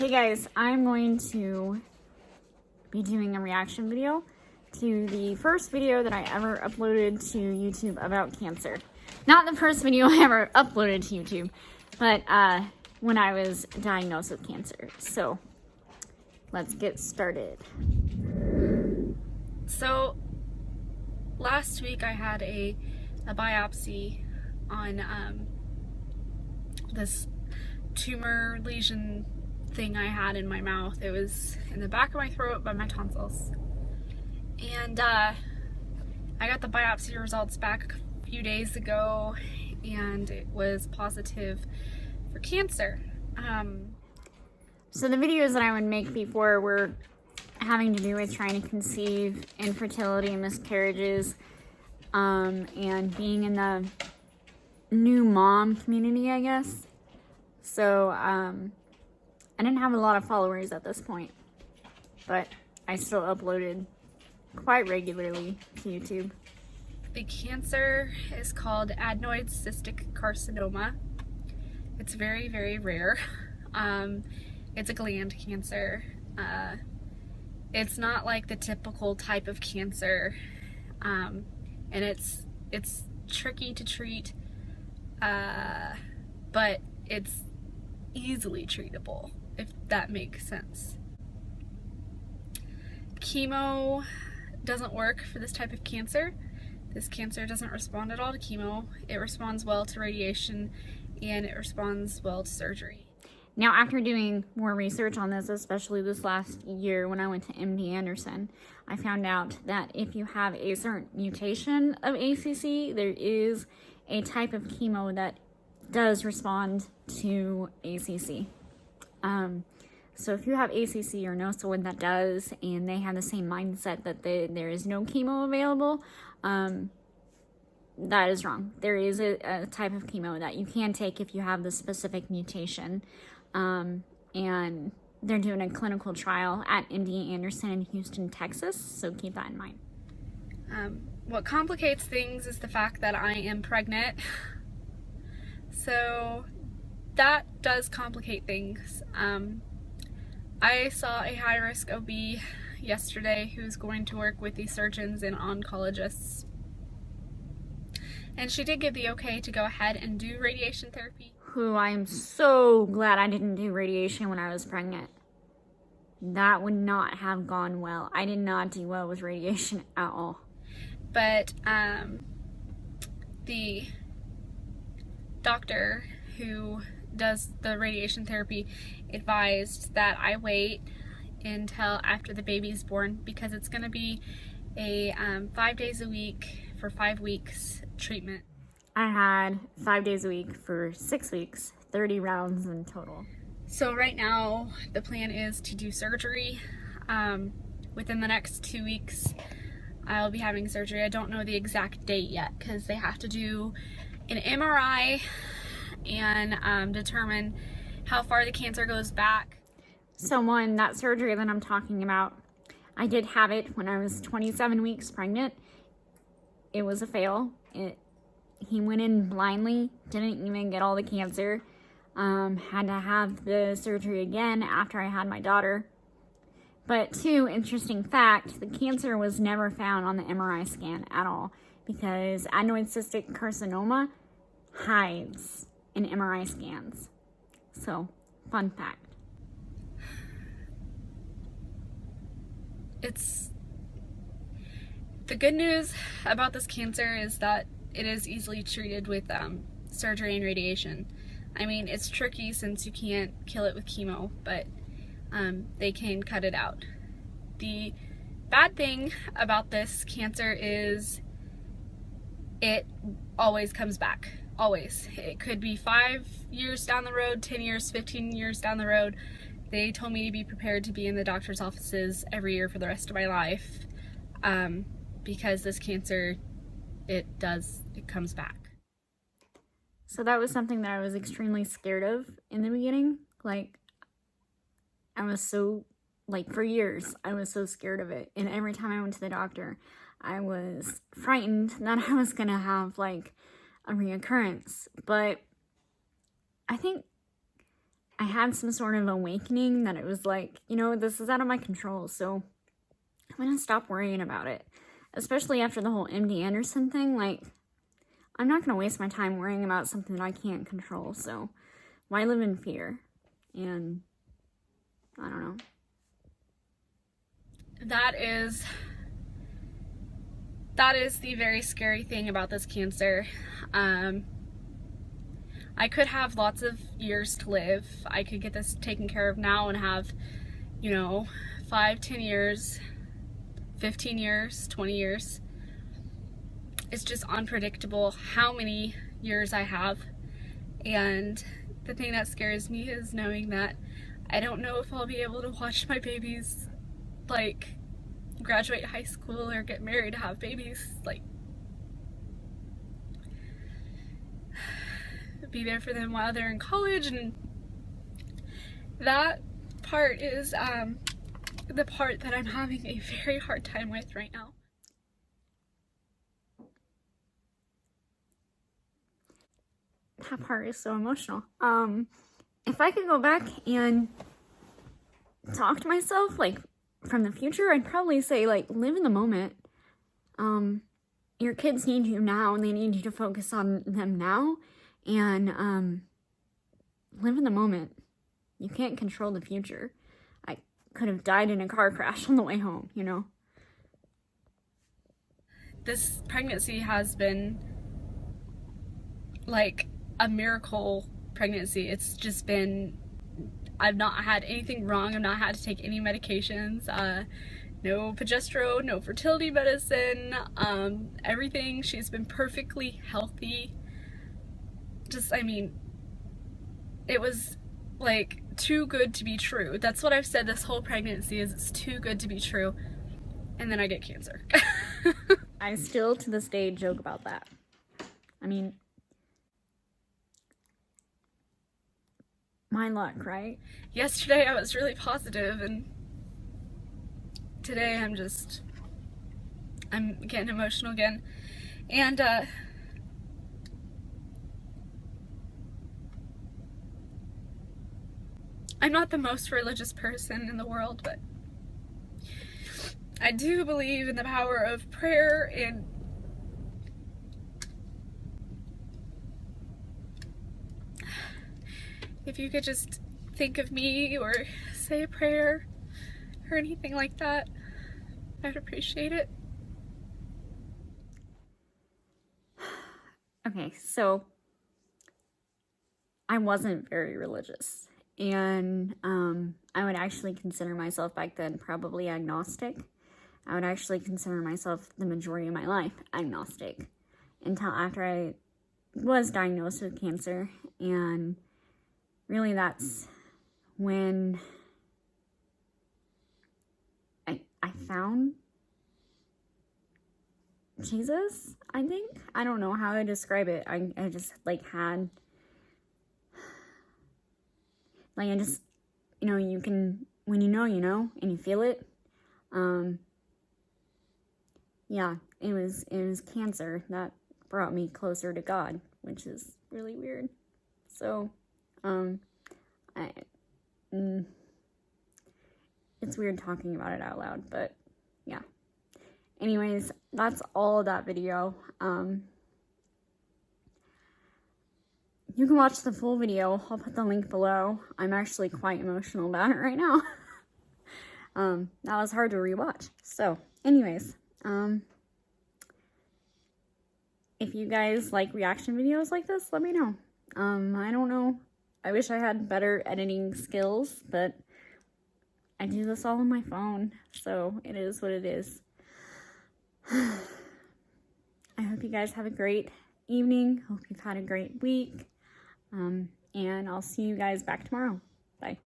Hey guys, I'm going to be doing a reaction video to the first video that I ever uploaded to YouTube about cancer. Not the first video I ever uploaded to YouTube, but when I was diagnosed with cancer. So let's get started. So last week I had a biopsy on this tumor lesion thing I had in my mouth. It was in the back of my throat by my tonsils. And I got the biopsy results back a few days ago and it was positive for cancer. So the videos that I would make before were having to do with trying to conceive, infertility and miscarriages, and being in the new mom community, I guess. So I didn't have a lot of followers at this point, but I still uploaded quite regularly to YouTube. The cancer is called adenoid cystic carcinoma. It's very, very rare. It's a gland cancer. It's not like the typical type of cancer, and it's tricky to treat, but it's easily treatable, if that makes sense. Chemo doesn't work for this type of cancer. This cancer doesn't respond at all to chemo. It responds well to radiation, and it responds well to surgery. Now, after doing more research on this, especially this last year when I went to MD Anderson, I found out that if you have a certain mutation of ACC, there is a type of chemo that does respond to ACC. So if you have ACC or know someone that does, and they have the same mindset that there is no chemo available, that is wrong. There is a type of chemo that you can take if you have the specific mutation. And they're doing a clinical trial at MD Anderson in Houston, Texas, so keep that in mind. What complicates things is the fact that I am pregnant. So that does complicate things. I saw a high-risk OB yesterday who's going to work with the surgeons and oncologists. And she did give the okay to go ahead and do radiation therapy. Who I am so glad I didn't do radiation when I was pregnant. That would not have gone well. I did not do well with radiation at all. But the doctor who does the radiation therapy advised that I wait until after the baby's born, because it's going to be a 5 days a week for 5 weeks treatment. I had 5 days a week for 6 weeks, 30 rounds in total. So right now the plan is to do surgery. Within the next 2 weeks I'll be having surgery. I don't know the exact date yet because they have to do an MRI and determine how far the cancer goes back. So that surgery that I'm talking about, I did have it when I was 27 weeks pregnant. It was a fail. He went in blindly, didn't even get all the cancer. Had to have the surgery again after I had my daughter. But interesting fact, the cancer was never found on the MRI scan at all, because adenoid cystic carcinoma hides in MRI scans. So, fun fact. The good news about this cancer is that it is easily treated with surgery and radiation. I mean, it's tricky since you can't kill it with chemo, but they can cut it out. The bad thing about this cancer is it always comes back. Always. It could be 5 years down the road, 10 years, 15 years down the road. They told me to be prepared to be in the doctor's offices every year for the rest of my life, because this cancer, it comes back. So that was something that I was extremely scared of in the beginning. I was so, for years, I was so scared of it. And every time I went to the doctor, I was frightened that I was gonna have, a reoccurrence. But I think I had some sort of awakening that it was like, you know, this is out of my control, so I'm gonna stop worrying about it. Especially after the whole MD Anderson thing, like, I'm not gonna waste my time worrying about something that I can't control, so why live in fear? And I don't know. That is the very scary thing about this cancer. I could have lots of years to live. I could get this taken care of now and have, you know, 5, 10 years, 15 years, 20 years. It's just unpredictable how many years I have. And the thing that scares me is knowing that I don't know if I'll be able to watch my babies, like, graduate high school or get married, have babies, like, be there for them while they're in college. And that part is the part that I'm having a very hard time with right now. That part is so emotional. If I could go back and talk to myself, like, from the future, I'd probably say, like, live in the moment. Your kids need you now, and they need you to focus on them now, and live in the moment. You can't control the future. I could have died in a car crash on the way home, you know? This pregnancy has been like a miracle pregnancy. It's just been, I've not had anything wrong. I've not had to take any medications, no progesterone, no fertility medicine, everything. She's been perfectly healthy. Just, I mean, it was like too good to be true. That's what I've said this whole pregnancy is, it's too good to be true. And then I get cancer. I still to this day joke about that. I mean, my luck, right? Yesterday I was really positive, and today I'm getting emotional again. And I'm not the most religious person in the world, but I do believe in the power of prayer, and if you could just think of me or say a prayer or anything like that, I'd appreciate it. Okay, so I wasn't very religious, and I would actually consider myself back then probably agnostic. I would actually consider myself the majority of my life agnostic until after I was diagnosed with cancer, and really that's when I found Jesus, I think. I don't know how to describe it. I just, like, had, like, I just, you know, you can, when you know, and you feel it. Yeah, it was cancer that brought me closer to God, which is really weird. So, it's weird talking about it out loud, but yeah. Anyways, that's all of that video. You can watch the full video. I'll put the link below. I'm actually quite emotional about it right now. That was hard to rewatch. So, anyways, if you guys like reaction videos like this, let me know. I don't know. I wish I had better editing skills, but I do this all on my phone, so it is what it is. I hope you guys have a great evening. Hope you've had a great week. And I'll see you guys back tomorrow. Bye.